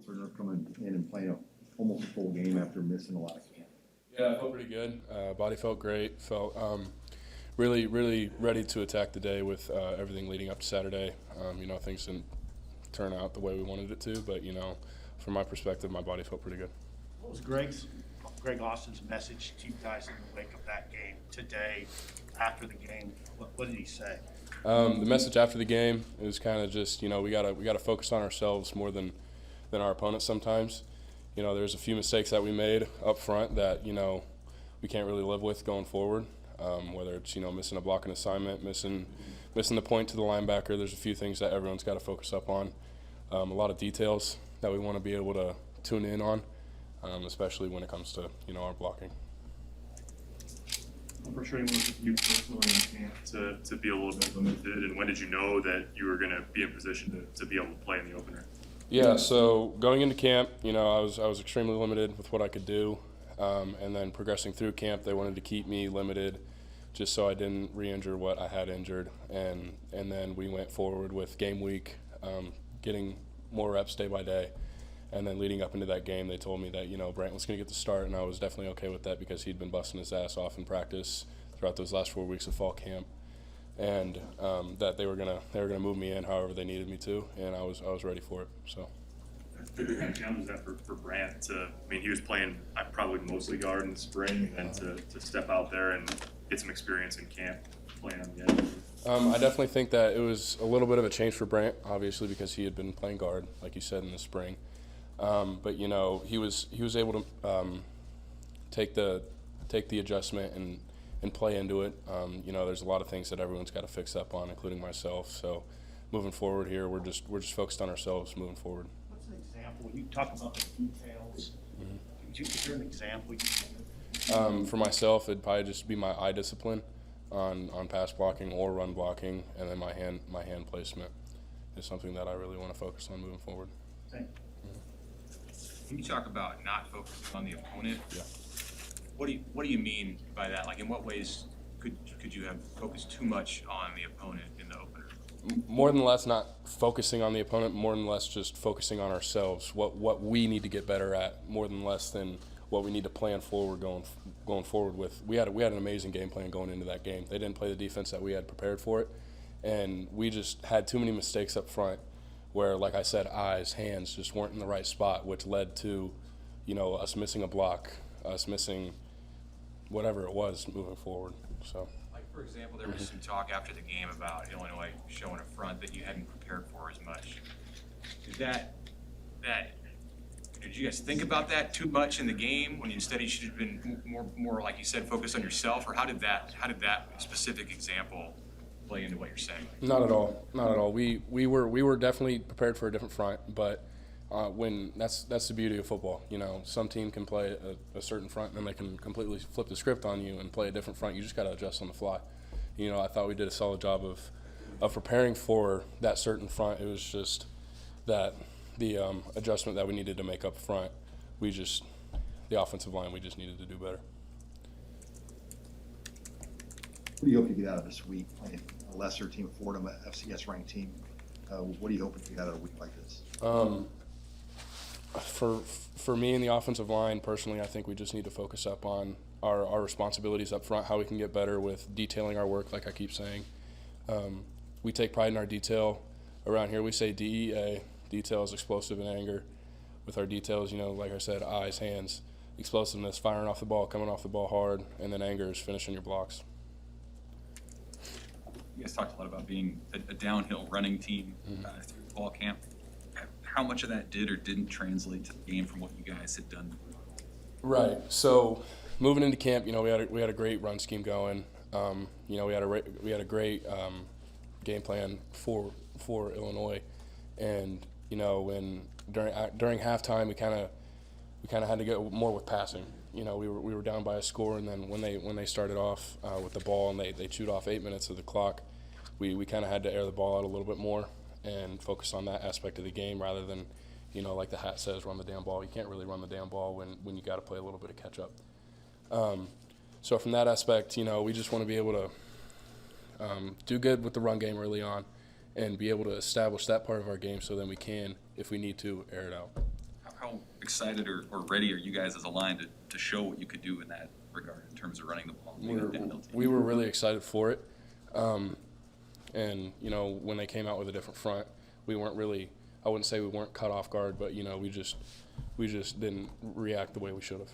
Turner coming in and playing almost a full game after missing a lot of camp? Yeah, I felt pretty good. Body felt great. Felt really, really ready to attack the day with everything leading up to Saturday. Things didn't turn out the way we wanted it to, but from my perspective, my body felt pretty good. What was Greg Austin's message to you guys in the wake of that game today, after the game? What did he say? The message after the game is kind of just we gotta focus on ourselves more than our opponents sometimes. There's a few mistakes that we made up front that we can't really live with going forward. Whether it's missing a blocking assignment, missing the point to the linebacker. There's a few things that everyone's got to focus up on. A lot of details that we want to be able to tune in on, especially when it comes to our blocking. How frustrating was it for you personally in camp to be a little bit limited, and when did you know that you were going to be in position to be able to play in the opener? Yeah, so going into camp, I was extremely limited with what I could do, and then progressing through camp, they wanted to keep me limited just so I didn't re-injure what I had injured, and then we went forward with game week, getting more reps day by day, and then leading up into that game, they told me that Brant was going to get the start, and I was definitely okay with that because he'd been busting his ass off in practice throughout those last 4 weeks of fall camp, and that they were gonna move me in however they needed me to, and I was ready for it. So. What kind of challenge is that for Brant he was playing probably mostly guard in the spring, and then to step out there and get some experience in camp playing on the edge? I definitely think that it was a little bit of a change for Brant, obviously because he had been playing guard, like you said, in the spring. But he was able to take the adjustment and play into it. There's a lot of things that everyone's got to fix up on, including myself. So moving forward here, we're just focused on ourselves moving forward. What's an example? You talk about the details. Is there an example you can give? For myself, it'd probably just be my eye discipline on pass blocking or run blocking, and then my hand placement is something that I really want to focus on moving forward. Thank you. Can you talk about not focusing on the opponent? Yeah. What do you mean by that? Like, in what ways could you have focused too much on the opponent in the opener? More than less, not focusing on the opponent. More than less, just focusing on ourselves. What we need to get better at. More than less than what we need to plan forward going forward with. We had an amazing game plan going into that game. They didn't play the defense that we had prepared for it, and we just had too many mistakes up front. Where, like I said, eyes, hands just weren't in the right spot, which led to, us missing a block, us missing whatever it was moving forward. So, like, for example, there was some talk after the game about Illinois showing a front that you hadn't prepared for as much. Did you guys think about that too much in the game when instead you should have been more like you said, focused on yourself, or how did that specific example play into what you're saying? Not at all. We were definitely prepared for a different front, but when that's the beauty of football. Some team can play a certain front and then they can completely flip the script on you and play a different front. You just got to adjust on the fly. I thought we did a solid job of preparing for that certain front. It was just that the adjustment that we needed to make up front, the offensive line, we just needed to do better. What do you hope you get out of this week playing a lesser team, Fordham, FCS ranked team? What do you hope you get out of a week like this? For me in the offensive line, personally, I think we just need to focus up on our responsibilities up front, how we can get better with detailing our work, like I keep saying. We take pride in our detail. Around here we say DEA, detail is explosive and anger. With our details, like I said, eyes, hands, explosiveness, firing off the ball, coming off the ball hard, and then anger is finishing your blocks. You guys talked a lot about being a downhill running team through fall camp. How much of that did or didn't translate to the game from what you guys had done? Right. So moving into camp, we had a great run scheme going. We had a great game plan for Illinois, and when during halftime we kind of had to get more with passing. We were down by a score, and then when they started off with the ball and they chewed off 8 minutes of the clock, we kind of had to air the ball out a little bit more and focus on that aspect of the game rather than, like the hat says, run the damn ball. You can't really run the damn ball when you got to play a little bit of catch up. So from that aspect, we just want to be able to do good with the run game early on and be able to establish that part of our game so then we can, if we need to, air it out. how excited or ready are you guys as a line to show what you could do in that regard in terms of running the ball? Being a downhill team? We were really excited for it. And, you know, when they came out with a different front, we weren't really, I wouldn't say we weren't caught off guard, but, you know, we just didn't react the way we should have.